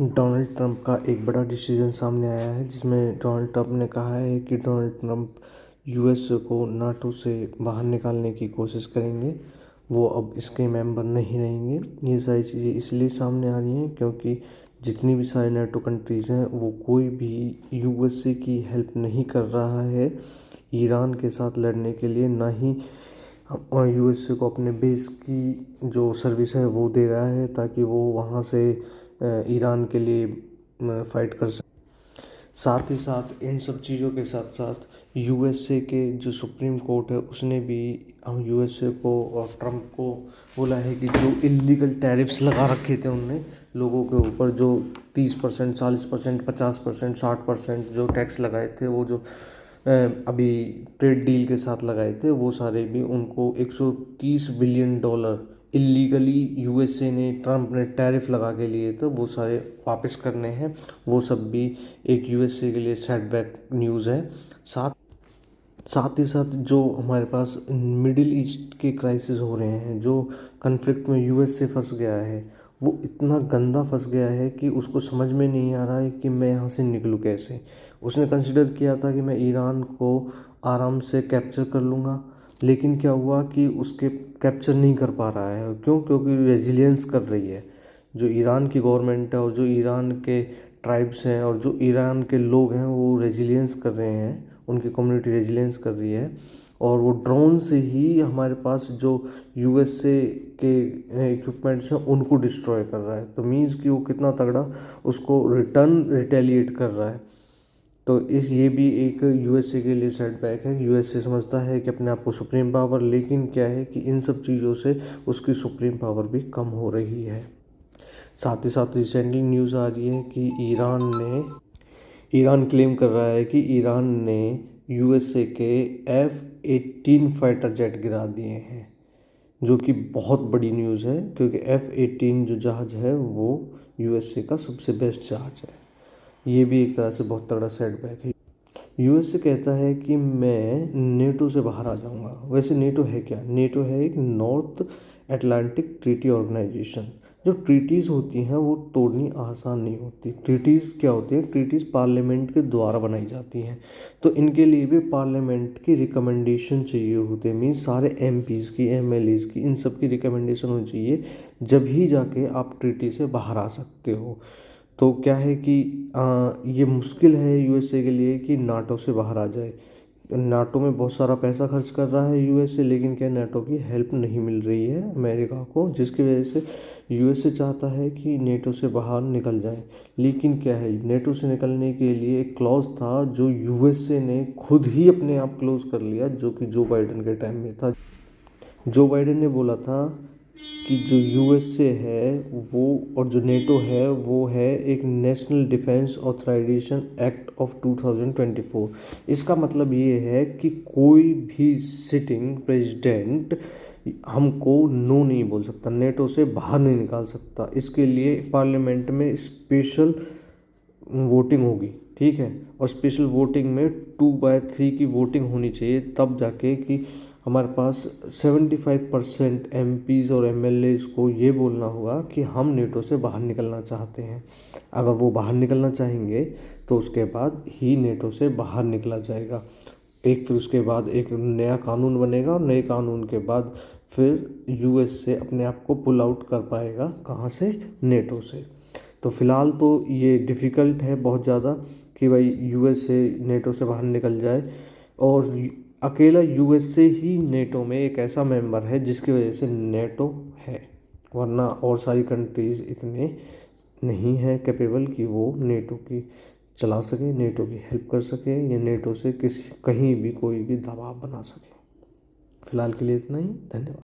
Donald Trump का एक बड़ा डिसीजन सामने आया है, जिसमें डोनाल्ड ट्रंप ने कहा है कि डोनाल्ड ट्रंप यूएस को नाटो से बाहर निकालने की कोशिश करेंगे। वो अब इसके मेंबर नहीं रहेंगे। ये सारी चीज़ें इसलिए सामने आ रही हैं क्योंकि जितनी भी सारे नाटो कंट्रीज़ हैं वो कोई भी यूएसए की हेल्प नहीं कर रहा है ईरान के साथ लड़ने के लिए, ना ही यूएसए को अपने बेस की जो सर्विस है वो दे रहा है ताकि वो वहाँ से ईरान के लिए फाइट कर सके। साथ ही साथ इन सब चीज़ों के साथ साथ यूएसए के जो सुप्रीम कोर्ट है उसने भी हम यूएसए को और ट्रंप को बोला है कि जो इलीगल टैरिफ्स लगा रखे थे उनने लोगों के ऊपर, जो 30%, 40%, 50%, 60% जो टैक्स लगाए थे, वो जो अभी ट्रेड डील के साथ लगाए थे, वो सारे भी उनको 130 बिलियन डॉलर इलीगली यूएसए ने, ट्रंप ने टैरिफ लगा के लिए तो वो सारे वापस करने हैं। वो सब भी एक यूएसए के लिए सेटबैक न्यूज़ है। साथ साथ ही साथ जो हमारे पास मिडिल ईस्ट के क्राइसिस हो रहे हैं, जो कन्फ्लिक्ट में यूएसए फंस गया है, वो इतना गंदा फंस गया है कि उसको समझ में नहीं आ रहा है कि मैं यहाँ से निकलूँ कैसे। उसने कंसिडर किया था कि मैं ईरान को आराम से कैप्चर कर लूँगा, लेकिन क्या हुआ कि उसके कैप्चर नहीं कर पा रहा है। क्यों? क्योंकि रेजिलियंस कर रही है जो ईरान की गवर्नमेंट है और जो ईरान के ट्राइब्स हैं और जो ईरान के लोग हैं, वो रेजिलियंस कर रहे हैं, उनकी कम्युनिटी रेजिलियंस कर रही है। और वो ड्रोन से ही हमारे पास जो यूएसए के इक्विपमेंट्स हैं उनको डिस्ट्रॉय कर रहा है। तो मीन्स कि वो कितना तगड़ा उसको रिटर्न रिटेलिएट कर रहा है। तो ये भी एक यूएसए के लिए सेटबैक है। यूएसए समझता है कि अपने आप को सुप्रीम पावर, लेकिन क्या है कि इन सब चीज़ों से उसकी सुप्रीम पावर भी कम हो रही है। साथ ही साथ रिसेंटली न्यूज़ आ रही है कि ईरान क्लेम कर रहा है कि ईरान ने यूएसए के F-18 फाइटर जेट गिरा दिए हैं, जो कि बहुत बड़ी न्यूज़ है क्योंकि F-18 जो जहाज़ है वो यूएसए का सबसे बेस्ट जहाज़ है। ये भी एक तरह से बहुत तगड़ा सेटबैक है। यूएसए कहता है कि मैं नेटो से बाहर आ जाऊंगा। वैसे नेटो है क्या? नेटो है एक नॉर्थ अटलांटिक ट्रीटी ऑर्गेनाइजेशन। जो ट्रीटीज़ होती हैं वो तोड़नी आसान नहीं होती। ट्रीटीज़ क्या होती है? ट्रीटीज़ पार्लियामेंट के द्वारा बनाई जाती हैं, तो इनके लिए भी पार्लियामेंट की रिकमेंडेशन चाहिए होते हैं। मीन्स सारे एमपीज़ की, एमएलएज़ की, इन सब की रिकमेंडेशन होनी चाहिए, जब ही जाके आप ट्रीटी से बाहर आ सकते हो। तो क्या है कि ये मुश्किल है यूएसए के लिए कि नाटो से बाहर आ जाए। नाटो में बहुत सारा पैसा खर्च कर रहा है यूएसए, लेकिन क्या नाटो की हेल्प नहीं मिल रही है अमेरिका को, जिसकी वजह से यूएसए चाहता है कि नेटो से बाहर निकल जाए। लेकिन क्या है, नेटो से निकलने के लिए एक क्लॉज था जो यूएसए ने खुद ही अपने आप क्लोज कर लिया, जो कि जो बाइडन के टाइम में था। जो बाइडेन ने बोला था कि जो यूएसए है वो और जो नेटो है वो है एक National Defense Authorization Act of 2024। इसका मतलब ये है कि कोई भी सिटिंग प्रेसिडेंट हमको नो नहीं बोल सकता, नेटो से बाहर नहीं निकाल सकता। इसके लिए पार्लियामेंट में स्पेशल वोटिंग होगी, ठीक है, और स्पेशल वोटिंग में 2/3 की वोटिंग होनी चाहिए, तब जाके कि हमारे पास 75% एमपीज़ और एमएलएज़ को ये बोलना होगा कि हम नेटो से बाहर निकलना चाहते हैं। अगर वो बाहर निकलना चाहेंगे तो उसके बाद ही नेटो से बाहर निकला जाएगा। फिर उसके बाद एक नया कानून बनेगा और नए कानून के बाद फिर यूएस से अपने आप को पुल आउट कर पाएगा। कहाँ से? नेटो से। तो फिलहाल तो ये डिफ़िकल्ट है बहुत ज़्यादा कि भाई यूएस से नेटो से बाहर निकल जाए, और अकेला यूएसए ही नेटो में एक ऐसा मेंबर है जिसकी वजह से नेटो है, वरना और सारी कंट्रीज़ इतने नहीं है कैपेबल कि वो नेटो की चला सके, नेटो की हेल्प कर सके, या नेटो से किसी कहीं भी कोई भी दबाव बना सके। फिलहाल के लिए इतना ही। धन्यवाद।